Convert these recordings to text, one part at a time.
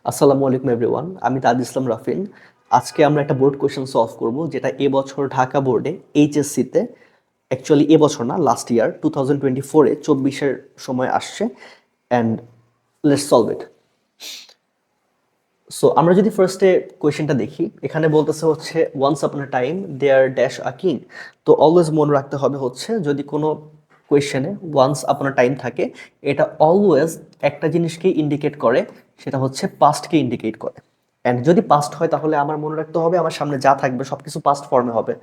আসসালামু আলাইকুম এভরিওয়ান, আমি তাজ ইসলাম রাফিন। আজকে আমরা একটা বোর্ড কোয়েশ্চেন সলভ করব, যেটা এবছর ঢাকা বোর্ডে এইচএসসিতে, অ্যাকচুয়ালি এবছর না, লাস্ট ইয়ার 2024-এ 24-এর সময় আসছে। And let's solve it. So আমরা যদি ফার্স্টে কোয়েশ্চেনটা দেখি, এখানে বলতেছে হচ্ছে once upon a time there dash a king. তো অলওয়েজ মনে রাখতে হবে হচ্ছে, যদি কোনো কোয়েশ্চেনে ওয়ান্স আপন আ টাইম থাকে, এটা অলওয়েজ একটা জিনিসকে ইন্ডিকেট করে, সেটা হচ্ছে পাস্টকে ইন্ডিকেট করে। অ্যান্ড যদি পাস্ট হয়, তাহলে আমার মনে রাখতে হবে আমার সামনে যা থাকবে সব কিছু পাস্ট ফর্মে হবে।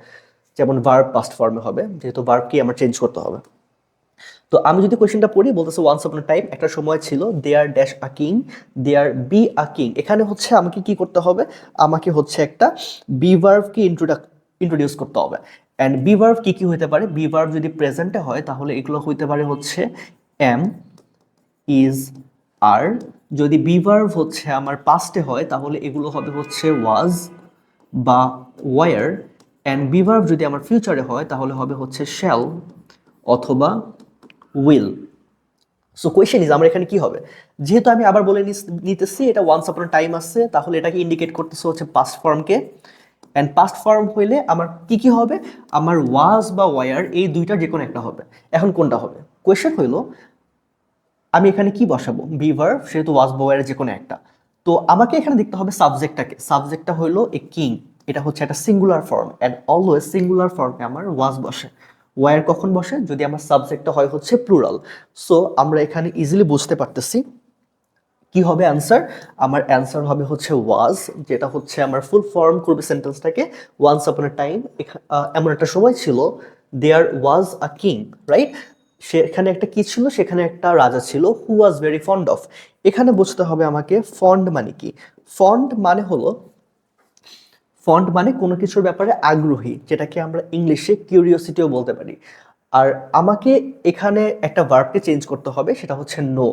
যেমন ভার্ব পাস্ট ফর্মে হবে, যেহেতু ভার্বকে আমার চেঞ্জ করতে হবে। তো আমি যদি কোয়েশ্চেনটা পড়ি, বলতেছে ওয়ান্স আপন টাইম, একটা সময় ছিল, there dash a king, there be a king. এখানে হচ্ছে আমাকে কি করতে হবে, আমাকে হচ্ছে একটা বি ভার্বকে ইন্ট্রোডিউস করতে হবে। অ্যান্ড বি ভার্ব কি কি হইতে পারে, বি ভার্ব যদি প্রেজেন্টে হয় তাহলে এগুলো হইতে পারে হচ্ছে এম, ইজ, আর। যদি বি ভার্ব হচ্ছে আমার পাস্টে হয় তাহলে এগুলো হবে হচ্ছে ওয়াজ বা ওয়ার। অ্যান্ড বি ভার্ব যদি আমার ফিউচারে হয় তাহলে হবে হচ্ছে শ্যাল অথবা উইল। সো কোয়েশ্চেন ইজ, আমার এখানে কি হবে, যেহেতু আমি আবার বলে নিতেছি এটা ওয়ান্স আপন টাইম আছে, তাহলে এটাকে ইন্ডিকেট করতেছে হচ্ছে পাস্ট ফর্মকে। অ্যান্ড পাস্ট ফর্ম হইলে আমার কি কি হবে, আমার ওয়াজ বা ওয়ার এই দুইটা যে কোনো একটা হবে। এখন কোনটা হবে, কোয়েশ্চেন হইলো আমি এখানে কি বসাবো, বি ভার্ব, সেহেতু ওয়াজ বা ওয়ার যে কোনো একটা। তো আমাকে এখানে দেখতে হবে সাবজেক্টটাকে। সাবজেক্টটা হইলো এ কিং, এটা হচ্ছে একটা singular form. And always singular ফর্মে আমার ওয়াজ বসে। ওয়ার কখন বসে, যদি আমার সাবজেক্টটা হয় হচ্ছে প্লুরাল। সো আমরা এখানে ইজিলি বুঝতে পারতেছি কি হবে অ্যান্সার। আমার অ্যান্সার হবে হচ্ছে ওয়াজ, যেটা হচ্ছে আমার ফুল ফর্ম করবে সেন্টেন্সটাকে। ওয়ান্স আপন এ টাইম, এমন একটা সময় ছিল, দেয়ার ওয়াজ আ কিং, রাইট। সেখানে একটা কি ছিল, সেখানে একটা রাজা ছিল, হু ওয়াজ ভেরি ফন্ড অফ। এখানে বুঝতে হবে আমাকে ফন্ড মানে কি। ফন্ড মানে হলো, ফন্ড মানে কোনো কিছুর ব্যাপারে আগ্রহী, যেটাকে আমরা ইংলিশে কিউরিওসিটিও বলতে পারি। আর আমাকে এখানে একটা ভার্বকে চেঞ্জ করতে হবে, সেটা হচ্ছে নো।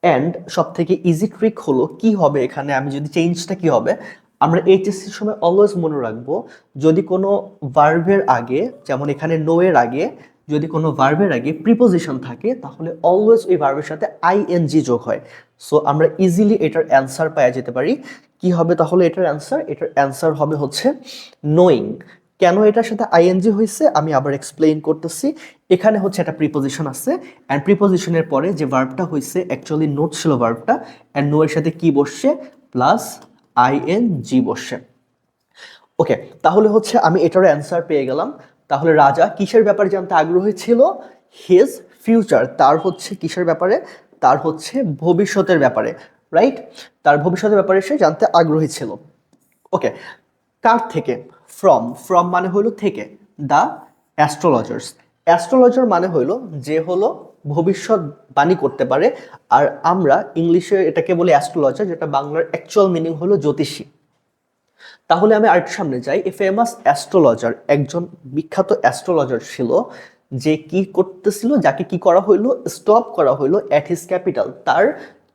অ্যান্ড সব থেকে ইজি ট্রিক হলো কি হবে এখানে, আমি যদি চেঞ্জটা কি হবে, আমরা এইচএসসির সময় অলওয়েজ মনে রাখবো, যদি কোনো ভার্বের আগে, যেমন এখানে নো এর আগে, যদি কোনো ভার্বের আগে প্রিপোজিশন থাকে তাহলে অলওয়েজ ওই ভার্বের সাথে আইএনজি যোগ হয়। সো আমরা ইজিলি এটার অ্যান্সার পাওয়া যেতে পারি। কি হবে তাহলে এটার অ্যান্সার, এটার অ্যান্সার হবে হচ্ছে নোয়িং। কেন এটার সাথে আইএনজি হয়েছে আমি আবার এক্সপ্লেইন করতেছি। এখানে হচ্ছে একটা প্রিপোজিশন আছে, অ্যান্ড প্রিপোজিশনের পরে যে ভার্বটা হয়েছে অ্যাকচুয়ালি নোট ছিল ভার্বটা, অ্যান্ড নো এর সাথে কি বসছে, প্লাস আইএনজি বসছে। ওকে, তাহলে হচ্ছে আমি এটার অ্যান্সার পেয়ে গেলাম। তাহলে রাজা কিসের ব্যাপারে জানতে আগ্রহী ছিল, হিজ ফিউচার, তার হচ্ছে কিসের ব্যাপারে, তার হচ্ছে ভবিষ্যতের ব্যাপারে, রাইট। তার ভবিষ্যতের ব্যাপারে সে জানতে আগ্রহী ছিল। ওকে, কার থেকে, ফ্রম, ফ্রম মানে হলো থেকে। দ্য অ্যাস্ট্রোলজার্স, অ্যাস্ট্রোলজার মানে হলো যে হলো ভবিষ্যৎবাণী করতে পারে। আর আমরা ইংলিশে এটাকে বলি অ্যাস্ট্রোলজার, যেটা বাংলার অ্যাকচুয়াল মিনিং হলো জ্যোতিষী। তাহলে আমি আরেকটু সামনে যাই। এ ফেমাস অ্যাস্ট্রোলজার, একজন বিখ্যাত অ্যাস্ট্রোলজার ছিল, যে কি করতেছিল, যাকে কি করা হইলো, স্টপ করা হইলো অ্যাট হিজ ক্যাপিটাল, তার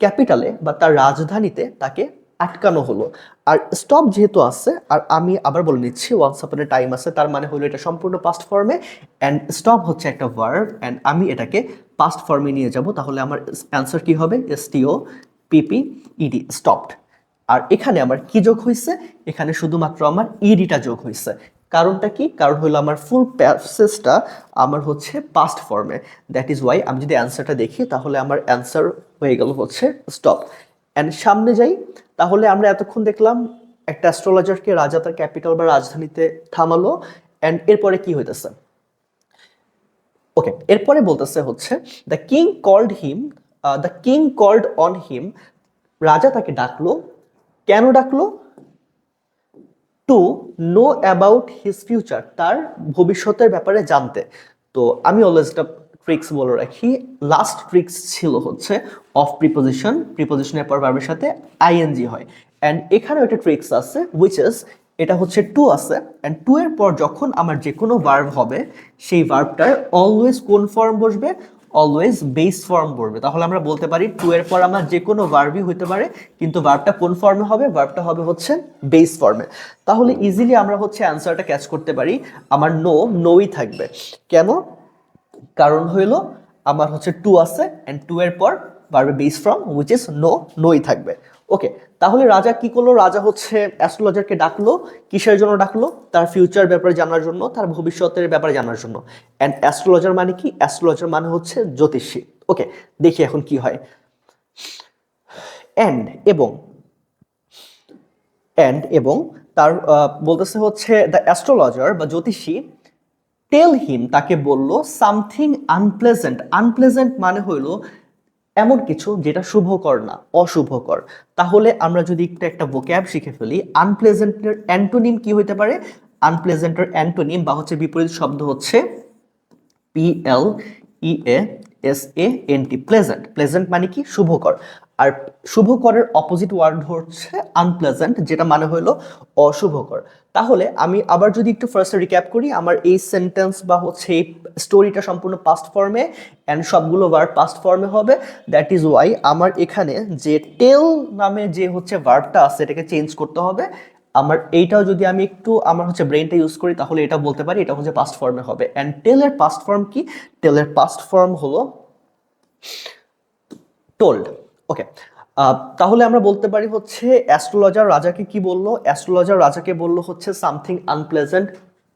ক্যাপিটালে বা তার রাজধানীতে তাকে আটকানো হলো। আর স্টপ যেহেতু আছে, আর আমি আবার বলে নিচ্ছি ওয়ান্স আপন এ টাইম আছে, তার মানে হলো এটা সম্পূর্ণ পাস্ট ফর্মে। অ্যান্ড স্টপ হচ্ছে একটা ভার্ব, অ্যান্ড আমি এটাকে পাস্ট ফর্মে নিয়ে যাব, তাহলে আমার অ্যান্সার কি হবে, এসটিও পিপি ইডি, স্টপড। আর এখানে আমার কি যোগ হয়েছে, এখানে শুধুমাত্র আমার ইডিটা যোগ হয়েছে। কারণটা কি, কারণ হলো আমার ফুল প্যাসেজটা আমার হচ্ছে পাস্ট ফর্মে। দ্যাট ইজ ওয়াই আমি যদি অ্যান্সারটা দেখি তাহলে আমার অ্যান্সার হয়ে গেল হচ্ছে স্টপ। অ্যান্ড সামনে যাই, তাহলে আমরা এতক্ষণ দেখলাম একটা অ্যাস্ট্রোলজারকে রাজা তার ক্যাপিটাল বা রাজধানীতে থামালো। অ্যান্ড এরপরে কি হইতেছে, ওকে, এরপরে বলতেছে হচ্ছে the king called him, the king called on him, রাজা তাকে ডাকলো। কেন ডাকলো, to know about his future, তার ভবিষ্যতের ব্যাপারে জানতে। তো আমি অলওয়েজ একটা ট্রিক্স বলে রাখি, লাস্ট ট্রিক্স ছিল হচ্ছে অফ প্রিপোজিশন, প্রিপোজিশনের পর ভার্বের সাথে আইএনজি হয়। অ্যান্ড এখানে একটা ট্রিক্স আছে, উইচ ইজ, এটা হচ্ছে টু আছে, অ্যান্ড টু এর পর যখন আমার যে কোনো ভার্ব হবে, সেই ভার্বটার অলওয়েজ কোন ফর্ম বসবে, অলওয়েজ বেস ফর্ম পড়বে। তাহলে আমরা বলতে পারি টু এর পর আমার যে কোনো ভার্বই হতে পারে, কিন্তু ভার্বটা কোন ফর্মে হবে, ভার্বটা হবে হচ্ছে বেস ফর্মে। তাহলে ইজিলি আমরা হচ্ছে অ্যান্সারটা ক্যাচ করতে পারি, আমার নোই থাকবে। কেন, কারণ হইলো আমার হচ্ছে টু আছে, অ্যান্ড টু এর পর ভার্বের বেস ফর্ম উইচ ইজ নোই থাকবে। ওকে, তাহলে রাজা কি করলো? রাজা হচ্ছে অ্যাস্ট্রোলজারকে ডাকলো। কিসের জন্য ডাকলো? তার ফিউচার ব্যাপারে জানার জন্য, তার ভবিষ্যতের ব্যাপারে জানার জন্য। অ্যান্ড অ্যাস্ট্রোলজার মানে কি? অ্যাস্ট্রোলজার মানে হচ্ছে জ্যোতিষী। ওকে, দেখি এখন কি হয়। অ্যান্ড এবং তার বলতেছে হচ্ছে দ্য অ্যাস্ট্রোলজার বা জ্যোতিষী টেল হিম, তাকে বলল সামথিং আনপ্লেজেন্ট। আনপ্লেজেন্ট মানে হইল এমন কিছু যেটা শুভকর না, অশুভকর। তাহলে আমরা যদি একটু একটা ভোক্যাব শিখে ফেলি, আনপ্লেজেন্টের অ্যান্টোনিম কি হইতে পারে? আনপ্লেজেন্টের অ্যান্টোনিম বা হচ্ছে বিপরীত শব্দ হচ্ছে PLEASANT, প্লেজেন্ট। প্লেজেন্ট মানে কি? শুভকর। আর শুভকরের অপোজিট ওয়ার্ড হচ্ছে আনপ্লেজেন্ট, যেটা মানে হলো অশুভকর। তাহলে আমি আবার যদি একটু ফার্স্টে রিক্যাপ করি, আমার এই সেন্টেন্স বা হচ্ছে এই স্টোরিটা সম্পূর্ণ পাস্ট ফর্মে অ্যান্ড সবগুলো ভার্ব পাস্ট ফর্মে হবে। দ্যাট ইজ ওয়াই আমার এখানে যে টেল নামে যে হচ্ছে ভার্বটা আছে এটাকে চেঞ্জ করতে হবে। আমার এইটাও যদি আমি একটু আমার হচ্ছে ব্রেনটা ইউজ করি তাহলে এটা বলতে পারি এটা হচ্ছে পাস্ট ফর্মে হবে। অ্যান্ড টেলের পাস্ট ফর্ম কি? টেলের পাস্ট ফর্ম হলো টোল্ড। ওকে, তাহলে আমরা বলতে পারি হচ্ছে অ্যাস্ট্রোলজার রাজাকে কি বললো? অ্যাস্ট্রোলজার রাজাকে বললো হচ্ছে সামথিং আনপ্লেজেন্ট,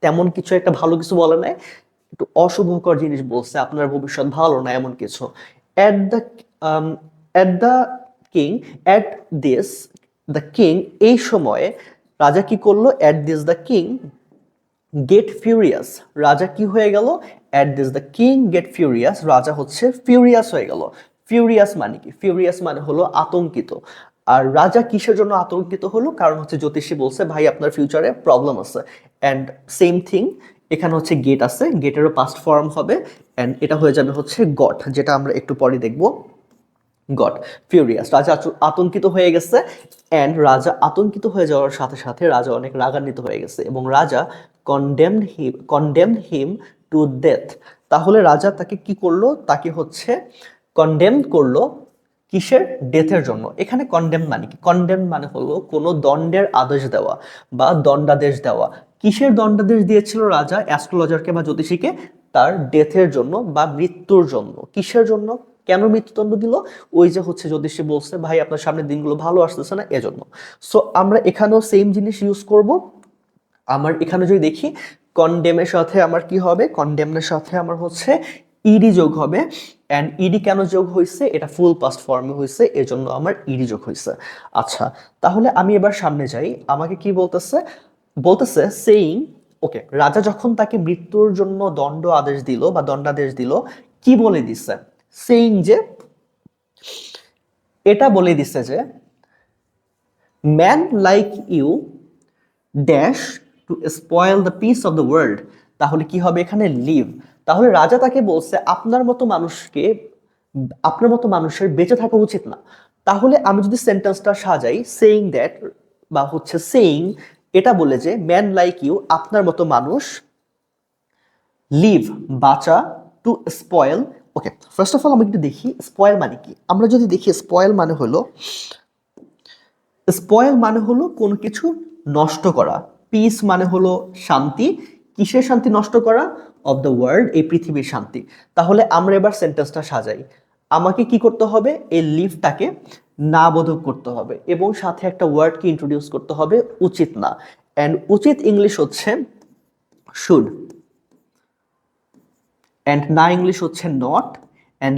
তেমন কিছু একটা ভালো কিছু বলে নাই, একটু অশুভকর জিনিস বলছে, আপনার ভবিষ্যৎ ভালো না এমন কিছু। At the at the king at this the king, এই সময়ে রাজা কি করলো? At this the king get furious, রাজা কি হয়ে গেল? At this the king get furious, রাজা হচ্ছে ফিউরিয়াস হয়ে গেল। ফিউরিয়াস মানে কি? ফিউরিয়াস মানে হলো আতঙ্কিত। আর রাজা কিসের জন্য আতঙ্কিত হলো? কারণ হচ্ছে জ্যোতিষী বলছে ভাই আপনার ফিউচারে প্রবলেম আছে। অ্যান্ড সেম থিং এখানে হচ্ছে গেট আছে, গেটেরও পাস্ট ফর্ম হবে অ্যান্ড এটা হয়ে যাবে হচ্ছে গট, যেটা আমরা একটু পরে দেখবো। গট ফিউরিয়াস, রাজা আতঙ্কিত হয়ে গেছে। অ্যান্ড রাজা আতঙ্কিত হয়ে যাওয়ার সাথে সাথে রাজা অনেক রাগান্বিত হয়ে গেছে এবং রাজা কন্ডেমড হিম টু ডেথ। তাহলে রাজা তাকে কি করলো? তাকে হচ্ছে কন্ডেম করলো কিসের? ডেথের জন্য। এখানে কন্ডেম মানে কি? কন্ডেম মানে হলো কোনো দণ্ডের আদেশ দেওয়া বা দণ্ডাদেশ দেওয়া। কিসের দণ্ডাদেশ দিয়েছিল রাজা অ্যাস্ট্রোলজারকে বা জ্যোতিষীকে? তার ডেথের জন্য বা মৃত্যুর জন্য। কিসের জন্য? কেন মৃত্যুদণ্ড দিল? ওই যে হচ্ছে জ্যোতিষী বলছে ভাই আপনার সামনের দিনগুলো ভালো আসতেছে না, এজন্য। সো আমরা এখানেও সেম জিনিস ইউজ করব। আমার এখানে যদি দেখি কন্ডেমের সাথে আমার কি হবে? কন্ডেমের সাথে আমার হচ্ছে ইডি যোগ হবে। অ্যান্ড ইডি কেন যোগ হয়েছে? এটা ফুল পাস্ট ফর্মে হয়েছে, এজন্য আমার ইডি যোগ হয়েছে। আচ্ছা, তাহলে আমি এবার সামনে যাই। আমাকে কি বলতেছে? বলতেছে সেইং, ওকে, রাজা যখন তাকে মৃত্যুর জন্য দণ্ড আদেশ দিল বা দণ্ডাদেশ দিল, কি বলে দিছে? সেইং যে, এটা বলে দিছে যে man like you dash to spoil the peace of the world. তাহলে কি হবে এখানে? লিভ। তাহলে রাজা তাকে বলছে আপনার মতো মানুষের বেঁচে থাকা উচিত না। তাহলে আমি যদি সেন্টেন্সটা সাজাই সেইং দ্যাট বা হচ্ছে সেইং, এটা বলে যে ম্যান লাইক ইউ, আপনার মতো মানুষ, লিভ বাঁচা, to spoil. Okay, first of all আমরা একটু দেখি স্পয়েল মানে কি। আমরা যদি দেখি স্পয়েল মানে হলো কোনো কিছু নষ্ট করা। পিস মানে হলো শান্তি। কিসের শান্তি নষ্ট করা? অফ দ্য ওয়ার্ল্ড, এই পৃথিবীর শান্তি। তাহলে আমরা এবার সেন্টেন্সটা সাজাই। আমাকে কি করতে হবে? এই লিভটাকে না বোধক করতে হবে এবং সাথে একটা ওয়ার্ডকে ইন্ট্রোডিউস করতে হবে, উচিত না। অ্যান্ড উচিত ইংলিশ হচ্ছে শুড, অ্যান্ড না ইংলিশ হচ্ছে নট, অ্যান্ড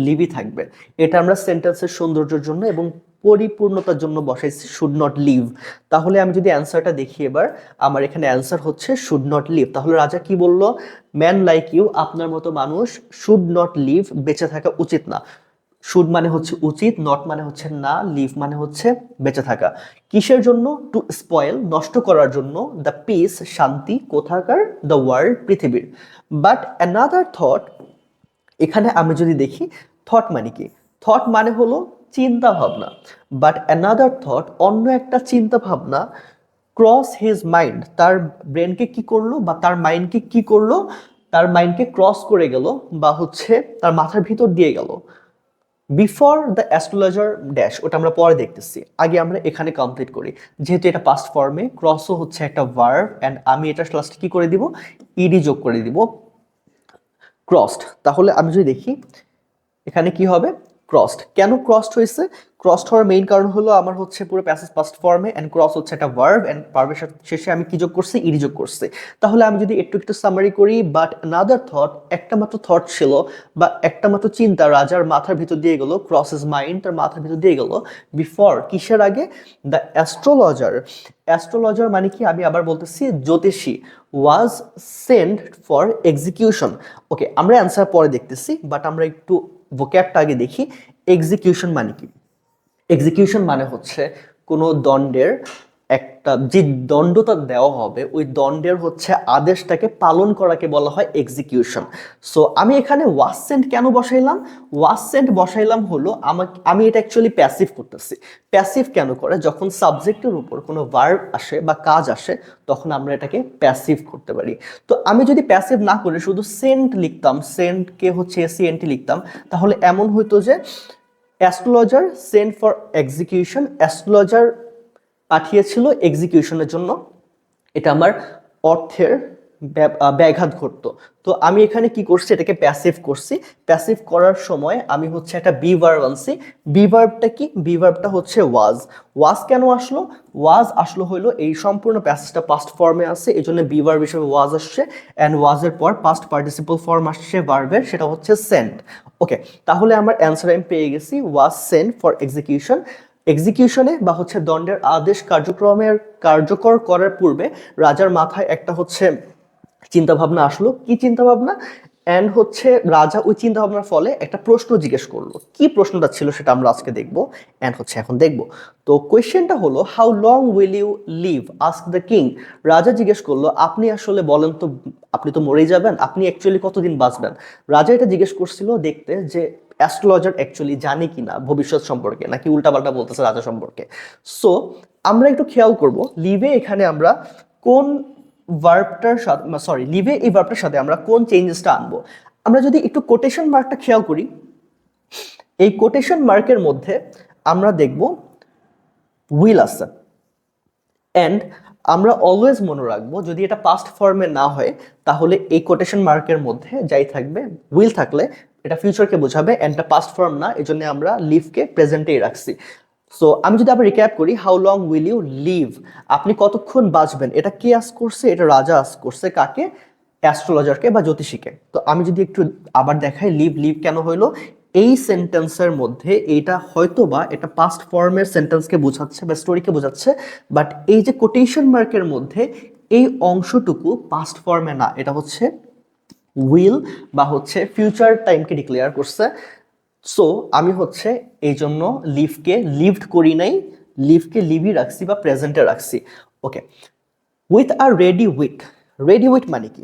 লিভই থাকবে। এটা আমরা সেন্টেন্সের সৌন্দর্যের জন্য এবং পরিপূর্ণতার জন্য বসাইছি শুড নট লিভ। তাহলে আমি যদি অ্যান্সারটা দেখি এবার, আমার এখানে অ্যান্সার হচ্ছে শুড নট লিভ। তাহলে রাজা কি বলল? ম্যান লাইক ইউ, আপনার মতো মানুষ, শুড নট লিভ, বেঁচে থাকা উচিত না। শুড মানে হচ্ছে উচিত, নট মানে হচ্ছে না, লিভ মানে হচ্ছে বেঁচে থাকা। কিসের জন্য? টু স্পয়েল, নষ্ট করার জন্য, দ্য পিস, শান্তি, কোথাকার? দ্য ওয়ার্ল্ড, পৃথিবীর। বাট অ্যানাদার থট, এখানে আমি যদি দেখি থট মানে কি? থট মানে হলো চিন্তা ভাবনা। বাট অ্যানাদার থট, অন্য একটা চিন্তা ভাবনা, ক্রস হিজ মাইন্ড, তার ব্রেনকে কি করলো বা তার মাইন্ডকে কি করলো? তার মাইন্ডকে ক্রস করে গেল বা হচ্ছে তার মাথার ভিতর দিয়ে গেল। বিফোর দ্য অ্যাস্ট্রোলজার ড্যাশ, ওটা আমরা পরে দেখতেছি, আগে আমরা এখানে কমপ্লিট করি। যেহেতু এটা পাস্ট ফর্মে, ক্রসও হচ্ছে একটা ভার্ব, অ্যান্ড আমি এটা লাস্টে কি করে দিব? ইডি যোগ করে দিব, ক্রসড। তাহলে আমি যদি দেখি এখানে কি হবে? ক্রসড। কেন ক্রসড হয়েছে? ক্রসড হওয়ার মেইন কারণ হলো আমার হচ্ছে পুরো প্যাসেজ পাস্ট ফর্মে, এন্ড ক্রস হচ্ছে একটা ভার্ব, এন্ড ভার্বের শেষে আমি কি যোগ করছি? ইডি যোগ করছি। তাহলে আমি যদি একটু একটু সামারি করি, বাট অ্যানাদার থট, একটা মাত্র থট ছিল বা একটা মাত্র চিন্তা রাজার মাথার ভিতর দিয়ে গেল, ক্রসেস মাইন্ড, তার মাথার ভিতর দিয়ে গেল বিফোর, কিসের আগে? The astrologer. অ্যাস্ট্রোলজার মানে কি? আমি আবার বলতেছি, জ্যোতিষী ওয়াজ সেন্ড ফর এক্সিকিউশন। ওকে, আমরা অ্যান্সার পরে দেখতেছি, বাট আমরা একটু ভোক্যাবটা আগে দেখি। এক্সিকিউশন মানে কি? এক্সিকিউশন মানে হচ্ছে কোনো দণ্ডের একটা যে দণ্ডটা দেওয়া হবে, ওই দণ্ডের হচ্ছে আদেশটাকে পালন করাকে বলা হয় এক্সিকিউশন। সো আমি এখানে ওয়াজ সেন্ট কেন বসাইলাম? ওয়াজ সেন্ট বসাইলাম হলো আমি এটা অ্যাকচুয়ালি প্যাসিভ করতেছি। প্যাসিভ কেন করে? যখন সাবজেক্টের উপর কোনো ভার্ব আসে বা কাজ আসে, তখন আমরা এটাকে প্যাসিভ করতে পারি। তো আমি যদি প্যাসিভ না করে শুধু সেন্ট লিখতাম, সেন্টকে হচ্ছে এসিএনটি লিখতাম, তাহলে এমন হইতো যে astrologer Saint for execution, astrologer পাঠিয়েছিল এক্সিকিউশনের জন্য। এটা আমার অর্থের ব্যাঘাত ঘটতো। তো আমি এখানে কি করছি? এটাকে প্যাসিভ করছি। প্যাসিভ করার সময় আমি হচ্ছে একটা বি ভার্ব আনছি। বি ভার্বটা কি? বি ভার্বটা হচ্ছে ওয়াজ। ওয়াজ কেন আসলো? ওয়াজ আসলো হইলো এই সম্পূর্ণ প্যাসেজটা পাস্ট ফর্মে আছে, এই জন্য বি ভার্ব হিসেবে ওয়াজ আসছে, অ্যান্ড ওয়াজের পর পাস্ট পার্টিসিপল ফর্ম আসছে ভার্বের, সেটা হচ্ছে সেন্ট। ওকে, তাহলে আমার অ্যান্সার আমি পেয়ে গেছি, ওয়াজ সেন্ট ফর এক্সিকিউশন। এক্সিকিউশনে বা হচ্ছে দণ্ডের আদেশ কার্যকর করার পূর্বে রাজার মাথায় একটা হচ্ছে চিন্তা ভাবনা আসলো। কি চিন্তা ভাবনা? এন্ড হচ্ছে রাজা ওই চিন্তা ভাবনার ফলে একটা প্রশ্ন জিজ্ঞেস করলো। কি প্রশ্নটা ছিল সেটা আমরা আজকে দেখবো, এন্ড হচ্ছে এখন দেখবো। তো কোয়েশ্চেনটা হলো, how long will you live, ask the king. রাজা জিজ্ঞেস করলো, আপনি আসলে বলেন তো, আপনি তো মরেই যাবেন, আপনি অ্যাকচুয়ালি কতদিন বাঁচবেন? রাজা এটা জিজ্ঞেস করছিল দেখতে যে অ্যাস্ট্রোলজার অ্যাকচুয়ালি জানে কিনা ভবিষ্যৎ সম্পর্কে, নাকি উল্টাপাল্টা বলতেছে রাজা সম্পর্কে। সো আমরা একটু খেয়াল করব, লিভে এখানে আমরা কোন ভার্বটার সাথে, সরি, লিভে এই ভার্বটার সাথে আমরা কোন চেঞ্জেসটা আনবো। আমরা যদি একটু কোটেশন মার্কটা খেয়াল করি, এই কোটেশন মার্কের মধ্যে আমরা দেখব উইল আছে। অ্যান্ড আমরা অলওয়েজ মনে রাখবো, যদি এটা পাস্ট ফর্মে না হয়, তাহলে এই কোটেশন মার্কের মধ্যে যাই থাকবে, উইল থাকলে এটা ফিউচারকে বোঝাবে, অ্যান্ডটা পাস্ট ফর্ম না, এই জন্য আমরা লিভকে প্রেজেন্টেই রাখছি। সো আমি যদি আবার রিক্যাপ করি, how long will you live, আপনি কতক্ষণ বাঁচবেন, এটা কে আস্ক করছে? এটা রাজা আস্ক করছে। কাকে? অ্যাস্ট্রোলজারকে বা জ্যোতিষীকে। তো আমি যদি একটু আবার দেখাই, লিভ লিভ কেন হইলো? এই সেন্টেন্সের মধ্যে এইটা হয়তো বা এটা পাস্ট ফর্মের সেন্টেন্সকে বোঝাচ্ছে বা স্টোরিকে বোঝাচ্ছে, বাট এই যে কোটেশন মার্কের মধ্যে এই অংশটুকু পাস্ট ফর্মে না, এটা হচ্ছে উইল বা হচ্ছে ফিউচার টাইমকে ডিক্লেয়ার করছে। সো আমি হচ্ছে এই জন্য লিভকে লিভড করি নাই, লিভকে লিভই রাখছি বা প্রেজেন্টে রাখছি। Okay, with a ready wit. Ready wit মানে কি?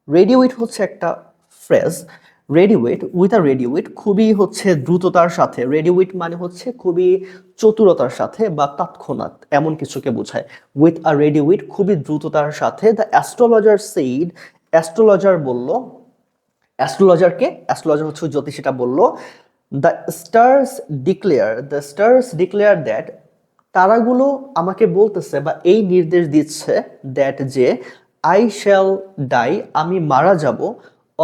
রেডি উইট হচ্ছে একটা phrase. Ready wit, with a ready wit, খুবই হচ্ছে দ্রুততার সাথে। রেডি উইট মানে হচ্ছে খুবই চতুরতার সাথে বা তৎক্ষণাৎ এমন কিছুকে বোঝায়। উইথ আ রেডি উইট, খুবই দ্রুততার সাথে। দ্য অ্যাস্ট্রোলজার সেইড, অ্যাস্ট্রোলজার বলল, অ্যাস্ট্রোলজার হচ্ছে জ্যোতিষীটা বলল, দ্য স্টার্স ডিক্লেয়ার দ্যাট, তারাগুলো আমাকে বলতেছে বা এই নির্দেশ দিচ্ছে, দ্যাট যে আই শ্যাল ডাই, আমি মারা যাব,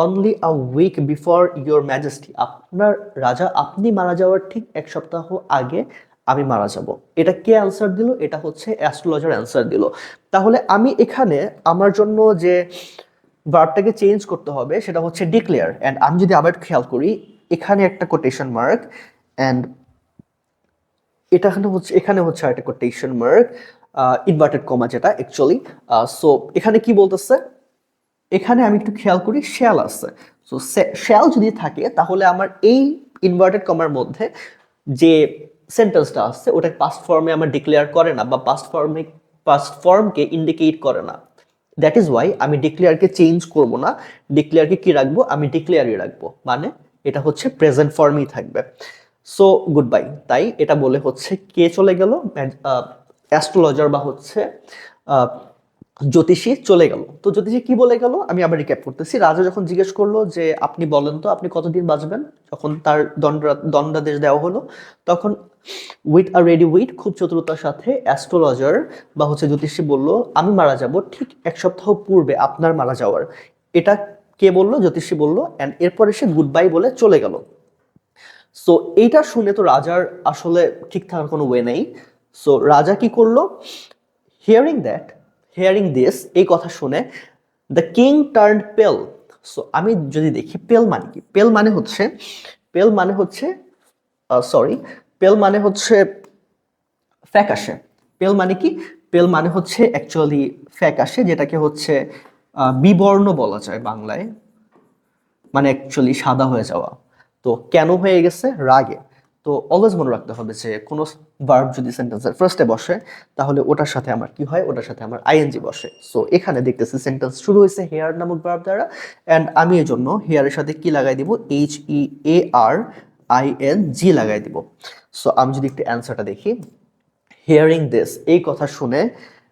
only a week before your majesty, আপনার রাজা, আপনি মারা যাওয়ার ঠিক এক সপ্তাহ আগে আমি মারা যাব। এটা কে অ্যান্সার দিল? এটা হচ্ছে অ্যাস্ট্রোলজার অ্যান্সার দিল। তাহলে আমি এখানে আমার জন্য যে ভার্বটাকে চেঞ্জ করতে হবে সেটা হচ্ছে ডিক্লেয়ার। অ্যান্ড আমি যদি আবার খেয়াল করি, এখানে একটা কোটেশন মার্ক, অ্যান্ড এখানে হচ্ছে একটা কোটেশন মার্ক, ইনভার্টেড কমা যেটা অ্যাকচুয়ালি। সো এখানে কি বলতেছে? এখানে আমি একটু খেয়াল করি, শ্যাল আছে। সো শ্যাল যদি থাকে, তাহলে আমার এই ইনভার্টেড কমার মধ্যে যে সেন্টেন্সটা আছে ওটা পাস্ট ফর্মে আমার ডিক্লেয়ার করে না, বা পাস্ট ফর্মকে ইন্ডিকেট করে না। দ্যাট ইজ ওয়াই আমি ডিক্লেয়ারকে চেঞ্জ করব না, ডিক্লেয়ারকে কি রাখবো? আমি ডিক্লেয়ারই রাখবো, মানে এটা হচ্ছে প্রেজেন্ট ফর্মই থাকবে। So good bye. তাই এটা বলে হচ্ছে কে চলে গেল? অ্যাস্ট্রোলজার বা হচ্ছে জ্যোতিষী চলে গেল। তো জ্যোতিষী কি বলে গেল? আমি আবার রিক্যাপ করতেছি। রাজা যখন জিজ্ঞেস করলো যে আপনি বলেন তো আপনি কতদিন বাঁচবেন, যখন তার দণ্ডাদেশ দেওয়া হলো, তখন উইথ আ রেডি উইট, খুব চতুরতার সাথে অ্যাস্ট্রোলজার বা হচ্ছে জ্যোতিষী বলল, আমি মারা যাব ঠিক এক সপ্তাহ পূর্বে আপনার মারা যাওয়ার। এটা কে বললো? জ্যোতিষী বলল। অ্যান্ড এরপরে সে গুড বাই বলে চলে গেল। সো এইটা শুনে তো রাজার আসলে ঠিক থাকার কোনো ওয়ে নেই। সো রাজা কি করলো, হিয়ারিং দিস, এই কথা শুনে দ্য কিং টার্ন পেল। সো আমি যদি দেখি পেল মানে কি, পেল মানে হচ্ছে সরি পেল মানে হচ্ছে ফ্যাকাশে। পেল মানে কি, পেল মানে হচ্ছে অ্যাকচুয়ালি ফ্যাকাশে, যেটাকে হচ্ছে বিবর্ণ বলা যায় বাংলায়, মানে অ্যাকচুয়ালি সাদা হয়ে যাওয়া। তো কেন হয়ে গেছে, রাগে। তো অলওয়েজ মনে রাখতে হবে যে কোনো ভার্ব যদি সেন্টেন্সের ফার্স্টে বসে তাহলে ওটার সাথে আমার কি হয়, ওটার সাথে আমার আইএনজি বসে। সো এখানে দেখতেছি সেন্টেন্স শুরু হয়েছে হেয়ার নামক ভার্ব দ্বারা, অ্যান্ড আমি এই জন্য হেয়ারের সাথে কি লাগাই দিব, HEARING লাগাই দিব। সো আমি যদি একটু অ্যান্সারটা দেখি, হিয়ারিং দিস, এই কথা শুনে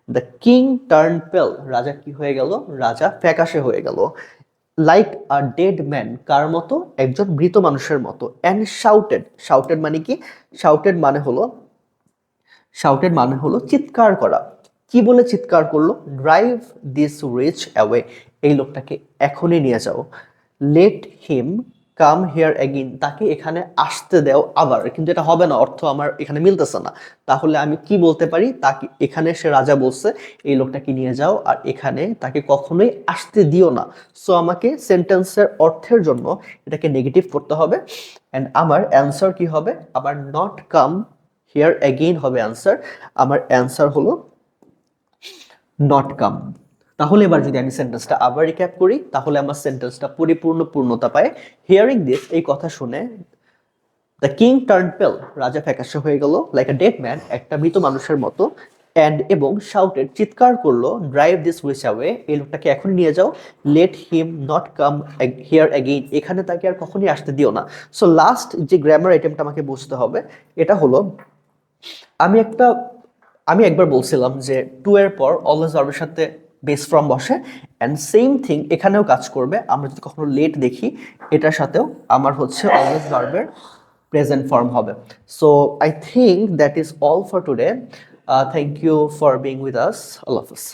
দ্য কিং টার্ন পেল, রাজা কি হয়ে গেল, রাজা ফ্যাকাশে হয়ে গেল, লাইক আ ডেড ম্যান, কার মতো, একজন মৃত মানুষের মতো, অ্যান্ড শাউটেড মানে কি, শাউটেড মানে হলো শাউটেড মানে হলো চিৎকার করা। কি বলে চিৎকার করলো, ড্রাইভ দিস রিচ অ্যাওয়ে, এই লোকটাকে এখনই নিয়ে যাও, let him come here again, তাকে এখানে আসতে দাও আবার। কিন্তু এটা হবে না, অর্থ আমার এখানে মিলতেছে না। তাহলে আমি কি বলতে পারি, তাকে এখানে সে রাজা বলছে এই লোকটাকে নিয়ে যাও, আর এখানে তাকে কখনোই আসতে দিও না। সো আমাকে সেন্টেন্সের অর্থের জন্য এটাকে নেগেটিভ করতে হবে, অ্যান্ড আমার অ্যান্সার কি হবে, আবার নট কাম হিয়ার অ্যাগেইন হবে অ্যান্সার। আমার অ্যান্সার হলো নট কাম। তাহলে এবার যদি আমি সেন্টেন্সটা আবার রিক্যাপ করি তাহলে আমার সেন্টেন্সটা পরিপূর্ণ পূর্ণতা পায়। হিয়ারিং দিস, এই কথা শুনে দ্য কিং টার্ন পেল, রাজা ফ্যাকাশে হয়ে গেল, লাইক আ ডেড ম্যান, একটা মৃত মানুষের মতো, অ্যান্ড এবং শাউটেড, চিৎকার করলো, ড্রাইভ দিস উইচ অ্যাওয়ে, এই লোকটাকে এখন নিয়ে যাও, let him not come here again, এখানে তাকে আর কখনই আসতে দিও না। সো লাস্ট যে গ্রামার আইটেমটা আমাকে বুঝতে হবে এটা হলো, আমি একটা আমি একবার বলছিলাম যে টু এর পর অলওয়েজ ভার্বের সাথে বেস ফর্ম বসে, অ্যান্ড সেম থিং এখানেও কাজ করবে। আমরা যদি কখনো লেট দেখি এটার সাথেও আমার হচ্ছে অলওয়েজ ভার্বের প্রেজেন্ট ফর্ম হবে। So I think that is all for today. Thank you for being with us. আল্লাহ হাফিজ।